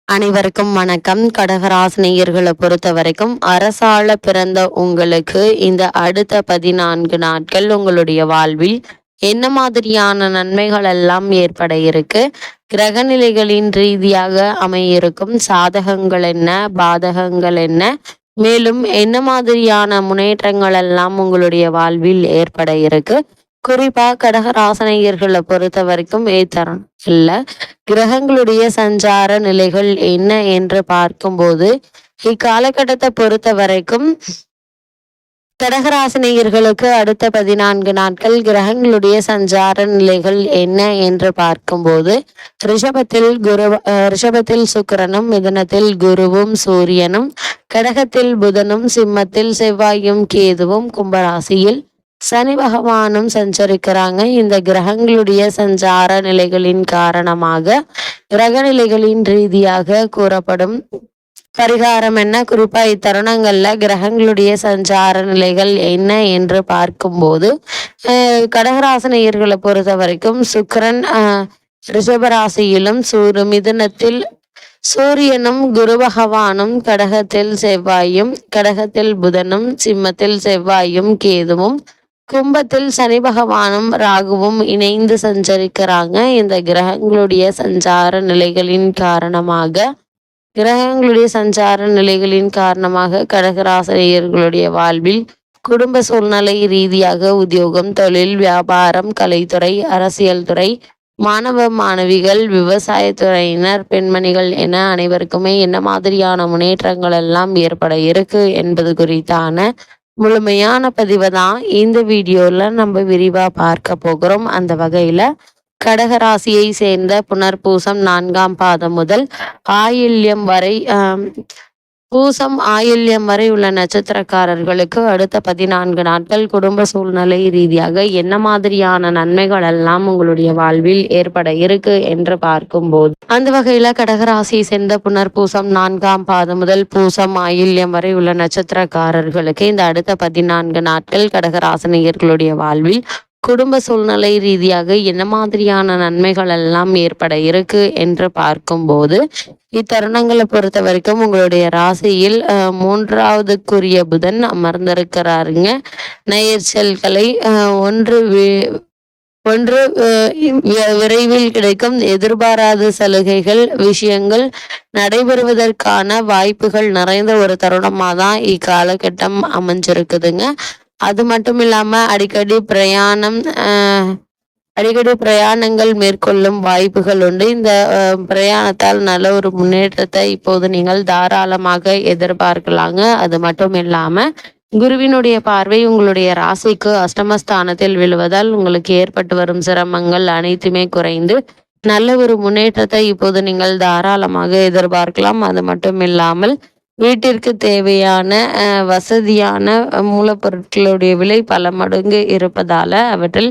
அனைவருக்கும் வணக்கம். கடகராசினியர்களை பொறுத்த வரைக்கும் அரசால பிறந்த உங்களுக்கு இந்த அடுத்த 14 நாட்கள் உங்களுடைய வாழ்வில் என்ன மாதிரியான நன்மைகள் எல்லாம் ஏற்பட இருக்கு, கிரகநிலைகளின் ரீதியாக அமையிருக்கும் சாதகங்கள் என்ன, பாதகங்கள் என்ன, மேலும் என்ன மாதிரியான முன்னேற்றங்கள் எல்லாம் உங்களுடைய வாழ்வில் ஏற்பட இருக்கு. குறிப்பா கடகராசினியர்களை பொறுத்த வரைக்கும் இல்ல கிரகங்களுடைய சஞ்சார நிலைகள் என்ன என்று பார்க்கும்போது இக்காலகட்டத்தை பொறுத்த வரைக்கும் கடகராசினியர்களுக்கு அடுத்த 14 நாட்கள் கிரகங்களுடைய சஞ்சார நிலைகள் என்ன என்று பார்க்கும்போது ரிஷபத்தில் சுக்கிரனும், மிதுனத்தில் குருவும் சூரியனும், கடகத்தில் புதனும், சிம்மத்தில் செவ்வாயும் கேதுவும், கும்பராசியில் சனி பகவானும் சஞ்சரிக்கிறாங்க. இந்த கிரகங்களுடைய சஞ்சார நிலைகளின் காரணமாக கிரக நிலைகளின் ரீதியாக கூறப்படும் பரிகாரம் என்ன, குறிப்பா இத்தருணங்கள்ல கிரகங்களுடைய சஞ்சார நிலைகள் என்ன என்று பார்க்கும்போது கடகராசினியர்களை பொறுத்த வரைக்கும் சுக்கிரன் ரிஷபராசியிலும் மிதுனத்தில் சூரியனும், குரு பகவானும், கடகத்தில் செவ்வாயும், கடகத்தில் புதனும், சிம்மத்தில் செவ்வாயும் கேதுவும், கும்பத்தில் சனி பகவானும் ராகுவும் இணைந்து சஞ்சரிக்கிறாங்க. இந்த கிரகங்களுடைய சஞ்சார நிலைகளின் காரணமாக கடகராசினியர்களுடைய வாழ்வில் குடும்ப சூழ்நிலை ரீதியாக உத்தியோகம், தொழில், வியாபாரம், கலைத்துறை, அரசியல் துறை, மாணவ மாணவிகள், விவசாயத்துறையினர், பெண்மணிகள் என அனைவருக்குமே என்ன மாதிரியான முன்னேற்றங்கள் எல்லாம் ஏற்பட இருக்கு என்பது குறித்தான முழுமையான பதிவை தான் இந்த வீடியோல நம்ம விரிவா பார்க்க போகிறோம். அந்த வகையில கடகராசியை சேர்ந்த புனர்பூசம் 4ஆம் பாதம் முதல் ஆயில்யம் வரை பூசம் ஆயில்யம் வரை உள்ள நட்சத்திரக்காரர்களுக்கு அடுத்த 14 நாட்கள் குடும்ப சூழ்நிலை ரீதியாக என்ன மாதிரியான நன்மைகள் எல்லாம் உங்களுடைய வாழ்வில் ஏற்பட இருக்கு என்று பார்க்கும்போது அந்த வகையில கடகராசியை சேர்ந்த புனர்பூசம் 4ஆம் பாதம் முதல் பூசம் ஆயில்யம் வரை உள்ள நட்சத்திரக்காரர்களுக்கு இந்த அடுத்த 14 நாட்கள் கடகராசினியர்களுடைய வாழ்வில் குடும்ப சூழ்நிலை ரீதியாக என்ன மாதிரியான நன்மைகள் எல்லாம் ஏற்பட இருக்கு என்று பார்க்கும்போது இத்தருணங்களை பொறுத்த வரைக்கும் உங்களுடைய ராசியில் 3வதுக்குரிய புதன் அமர்ந்திருக்கிறாருங்க. நெயர்ச்சல்களை ஒன்று விரைவில் கிடைக்கும் எதிர்பாராத சலுகைகள் விஷயங்கள் நடைபெறுவதற்கான வாய்ப்புகள் நிறைந்த ஒரு தருணமாக தான் இக்காலகட்டம் அமைஞ்சிருக்குதுங்க. அது மட்டும் இல்லாம அடிக்கடி பிரயாணங்கள் மேற்கொள்ளும் வாய்ப்புகள் உண்டு. இந்த பிரயாணத்தால் நல்ல ஒரு முன்னேற்றத்தை இப்போது நீங்கள் தாராளமாக எதிர்பார்க்கலாங்க. அது மட்டும் இல்லாம குருவினுடைய பார்வை உங்களுடைய ராசிக்கு அஷ்டமஸ்தானத்தில் விழுவதால் உங்களுக்கு ஏற்பட்டு வரும் சிரமங்கள் அனைத்துமே குறைந்து நல்ல ஒரு முன்னேற்றத்தை இப்போது நீங்கள் தாராளமாக எதிர்பார்க்கலாம். அது மட்டும் இல்லாமல் வீட்டிற்கு தேவையான வசதியான மூலப்பொருட்களுடைய விலை பல மடங்கு இருப்பதால அவற்றில்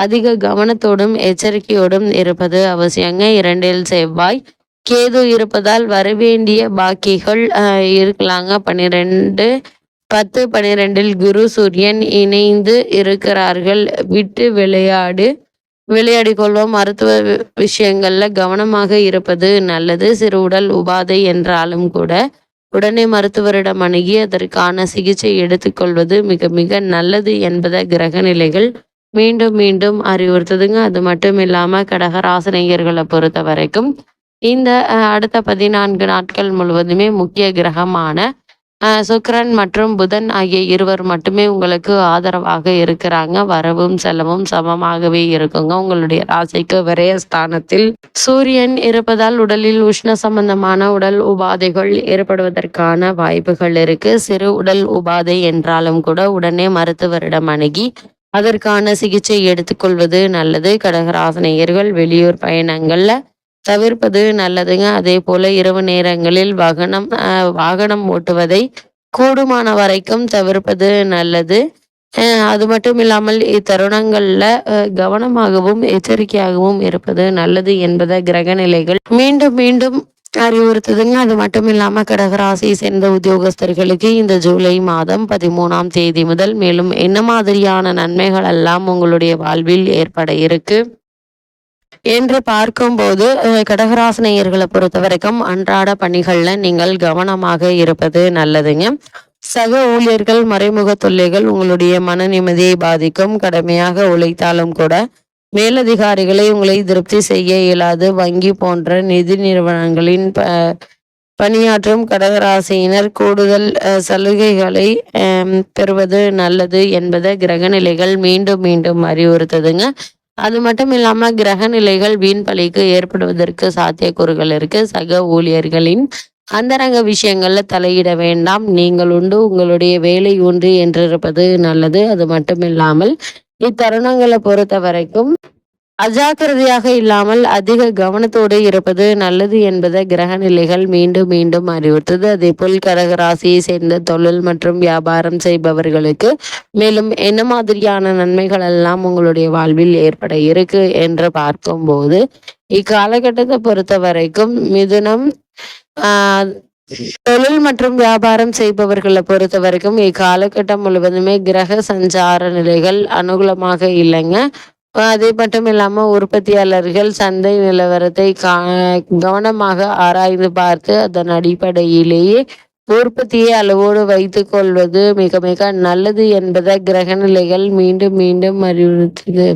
அதிக கவனத்தோடும் எச்சரிக்கையோடும் இருப்பது அவசியங்க. 2இல் செவ்வாய் கேது இருப்பதால் வரவேண்டிய பாக்கிகள் இருக்கலாங்க. 12 குரு சூரியன் இணைந்து இருக்கிறார்கள். விட்டு விளையாடி கொள்வோம். மருத்துவ விஷயங்கள்ல கவனமாக இருப்பது நல்லது. சிறு உடல் உபாதை என்றாலும் கூட உடனே மருத்துவரிடம் அணுகி அதற்கான சிகிச்சை எடுத்துக்கொள்வது மிக மிக நல்லது என்பதை கிரக நிலைகள் மீண்டும் மீண்டும் அறிவுறுத்துதுங்க. அது மட்டும் இல்லாம கடகராசினியர்களை பொறுத்த வரைக்கும் இந்த அடுத்த 14 நாட்கள் முழுவதுமே முக்கிய கிரகமான சுக்கிரன் மற்றும் புதன் ஆகிய இருவர் மட்டுமே உங்களுக்கு ஆதரவாக இருக்கிறாங்க. வரவும் செலவும் சமமாகவே இருக்குங்க. உங்களுடைய ராசிக்கு விரயஸ்தானத்தில் சூரியன் இருப்பதால் உடலில் உஷ்ண சம்பந்தமான உடல் உபாதைகள் ஏற்படுவதற்கான வாய்ப்புகள் இருக்கு. சிறு உடல் உபாதை என்றாலும் கூட உடனே மருத்துவரிடம் அணுகி அதற்கான சிகிச்சை எடுத்துக்கொள்வது நல்லது. கடகராசினியர்கள் வெளியூர் பயணங்கள்ல தவிர்ப்பது நல்லதுங்க. அதே போல இரவு நேரங்களில் வாகனம் ஓட்டுவதை கூடுமான வரைக்கும் தவிர்ப்பது நல்லது. அது மட்டும் இல்லாமல் இத்தருணங்கள்ல கவனமாகவும் எச்சரிக்கையாகவும் இருப்பது நல்லது என்பதை கிரக நிலைகள் மீண்டும் மீண்டும் அறிவுறுத்துதுங்க. அது மட்டும் இல்லாம கடகராசி சேர்ந்த உத்தியோகஸ்தர்களுக்கு இந்த ஜூலை மாதம் 13ஆம் தேதி முதல் மேலும் என்ன மாதிரியான நன்மைகள் எல்லாம் உங்களுடைய வாழ்வில் ஏற்பட இருக்கு, என்று பார்க்கும்போது கடகராசினியர்களை பொறுத்த வரைக்கும் அன்றாட பணிகள்ல நீங்கள் கவனமாக இருப்பது நல்லதுங்க. சக ஊழியர்கள் மறைமுக தொல்லைகள் உங்களுடைய மன நிம்மதியை பாதிக்கும். கடுமையாக உழைத்தாலும் கூட மேலதிகாரிகளை உங்களை திருப்தி செய்ய இயலாது. வங்கி போன்ற நிதி நிறுவனங்களின் பணியாற்றும் கடகராசியினர் கூடுதல் சலுகைகளை பெறுவது நல்லது என்பதை கிரகநிலைகள் மீண்டும் மீண்டும் அறிவுறுத்துதுங்க. அது மட்டும் இல்லாம கிரகநிலைகள் வீண் பழிக்கு ஏற்படுவதற்கு சாத்தியக்கூறுகள் இருக்கு. சக ஊழியர்களின் அந்தரங்க விஷயங்கள்ல தலையிட வேண்டாம். நீங்கள் உண்டு உங்களுடைய வேலை உண்டு என்றிருப்பது நல்லது. அது மட்டும் இல்லாமல் இத்தருணங்களை பொறுத்த வரைக்கும் அஜாக்கிரதையாக இல்லாமல் அதிக கவனத்தோடு இருப்பது நல்லது என்பதை கிரக நிலைகள் மீண்டும் மீண்டும் அறிவுறுத்தது. அதே போல் கடகராசியை சேர்ந்த தொழில் மற்றும் வியாபாரம் செய்பவர்களுக்கு மேலும் என்ன மாதிரியான நன்மைகள் எல்லாம் உங்களுடைய வாழ்வில் ஏற்பட இருக்கு என்று பார்க்கும்போது இக்காலகட்டத்தை பொறுத்த வரைக்கும் மிதுனம் தொழில் மற்றும் வியாபாரம் செய்பவர்களை பொறுத்த வரைக்கும் இக்காலகட்டம் முழுவதுமே கிரக சஞ்சார நிலைகள் அனுகூலமாக இல்லைங்க. அது மட்டும் இல்லாமல் உற்பத்தியாளர்கள் சந்தை நிலவரத்தை கவனமாக ஆராய்ந்து பார்த்து அதன் அடிப்படையிலேயே உற்பத்தியை அளவோடு வைத்து கொள்வது மிக மிக நல்லது என்பதை கிரகநிலைகள் மீண்டும் மீண்டும் அறிவுறுத்துது.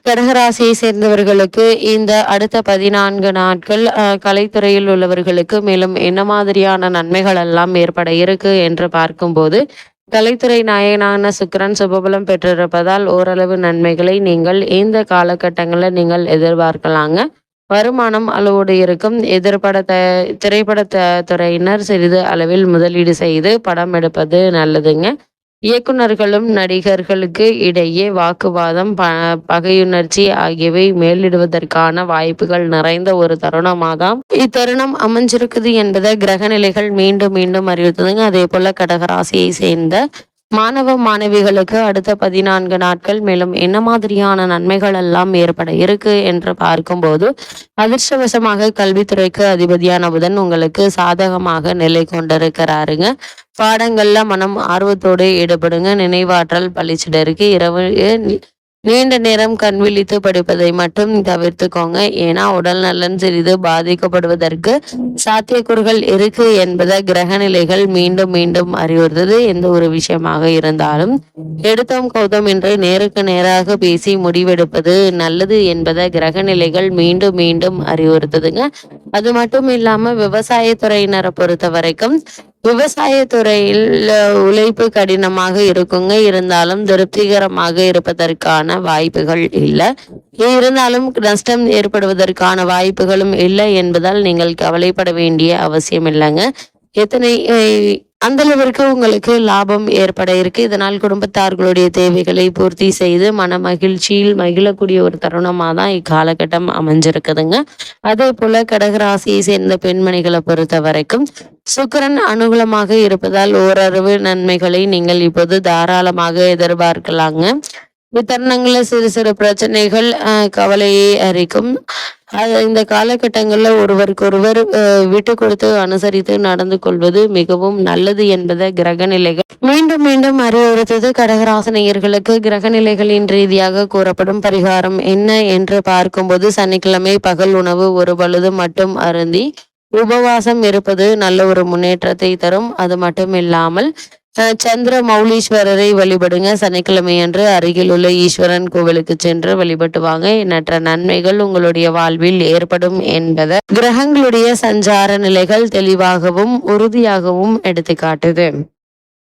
கடகராசியை சேர்ந்தவர்களுக்கு இந்த அடுத்த 14 நாட்கள் கலைத்துறையில் உள்ளவர்களுக்கு மேலும் என்ன மாதிரியான நன்மைகள் எல்லாம் ஏற்பட இருக்கு என்று பார்க்கும்போது கலைத்துறை நாயகனான சுக்கிரன் சுபபலம் பெற்றிருப்பதால் ஓரளவு நன்மைகளை நீங்கள் இந்த காலகட்டங்களில் நீங்கள் எதிர்பார்க்கலாங்க. வருமானம் அளவோடு இருக்கும். திரைப்பட துறையினர் சிறிது அளவில் முதலீடு செய்து படம் எடுப்பது நல்லதுங்க. இயக்குநர்களும் நடிகர்களுக்கு இடையே வாக்குவாதம் பகையுணர்ச்சி ஆகியவை மேலிடுவதற்கான வாய்ப்புகள் நிறைந்த ஒரு தருணமாக இத்தருணம் அமைஞ்சிருக்குது என்பதை கிரகநிலைகள் மீண்டும் மீண்டும் அறிவித்ததுங்க. அதே போல கடகராசியை சேர்ந்த மாணவ மாணவிகளுக்கு அடுத்த 14 நாட்கள் மேலும் என்ன மாதிரியான நன்மைகள் எல்லாம் ஏற்பட இருக்கு என்று பார்க்கும்போது அதிர்ஷ்டவசமாக கல்வித்துறைக்கு அதிபதியான புதன் உங்களுக்கு சாதகமாக நிலை கொண்டிருக்கிறாருங்க. பாடங்கள்ல மனம் ஆர்வத்தோடு ஈடுபடுங்க. நினைவாற்றல் பளிச்சிட இருக்கு. இரவு நீண்ட நேரம் கண் விழித்து படிப்பதை மட்டும் தவிர்த்துக்கோங்க. ஏன்னா உடல் நலன் சிறிது பாதிக்கப்படுவதற்கு சாத்தியக்கூறுகள் இருக்கு என்பதை கிரகநிலைகள் மீண்டும் மீண்டும் அறிவுறுத்தது. எந்த ஒரு விஷயமாக இருந்தாலும் எடுத்தோம் கௌதம் என்று நேருக்கு நேராக பேசி முடிவெடுப்பது நல்லது என்பதை கிரகநிலைகள் மீண்டும் மீண்டும் அறிவுறுத்துதுங்க. அது மட்டும் இல்லாம விவசாயத்துறையினரை பொறுத்த வரைக்கும் விவசாயத்துறையில் உழைப்பு கடினமாக இருக்குங்க. இருந்தாலும் திருப்திகரமாக இருப்பதற்கான வாய்ப்புகள் இல்லை. இருந்தாலும் நஷ்டம் ஏற்படுவதற்கான வாய்ப்புகளும் இல்லை என்பதால் நீங்கள் கவலைப்பட வேண்டிய அவசியம் இல்லைங்க. எத்தனை அந்த அளவிற்கு உங்களுக்கு லாபம் ஏற்பட இருக்கு. இதனால் குடும்பத்தார்களுடைய தேவைகளை பூர்த்தி செய்து மன மகிழ்ச்சியில் மகிழக்கூடிய ஒரு தருணமாக தான் இக்காலகட்டம் அமைஞ்சிருக்குதுங்க. அதே போல கடகராசியை சேர்ந்த பெண்மணிகளை பொறுத்த வரைக்கும் சுக்கிரன் அனுகூலமாக இருப்பதால் ஓரளவு நன்மைகளை நீங்கள் இப்போது தாராளமாக எதிர்பார்க்கலாங்க. இத்தருணங்களில் சிறு சிறு பிரச்சனைகள் கவலையை அறிக்கும். இந்த காலகட்டங்களில் ஒருவருக்கொருவர் விட்டு கொடுத்து அனுசரித்து நடந்து கொள்வது மிகவும் நல்லது என்பதை கிரகநிலைகள் மீண்டும் மீண்டும் அறிவுறுத்தது. கடகராசினியர்களுக்கு கிரகநிலைகளின் ரீதியாக கூறப்படும் பரிகாரம் என்ன என்று பார்க்கும்போது சனிக்கிழமை பகல் உணவு ஒரு பொழுது மட்டும் அருந்தி உபவாசம் இருப்பது நல்ல ஒரு முன்னேற்றத்தை தரும். அது மட்டும் இல்லாமல் சந்திர மௌலீஸ்வரரை வழிபடுங்க. சனிக்கிழமை அன்று அருகில் உள்ள ஈஸ்வரன் கோவிலுக்கு சென்று வழிபட்டு வாங்க. எண்ணற்ற நன்மைகள் உங்களுடைய வாழ்வில் ஏற்படும் என்பதை கிரகங்களுடைய சஞ்சார நிலைகள் தெளிவாகவும் உறுதியாகவும் எடுத்துக்காட்டுது.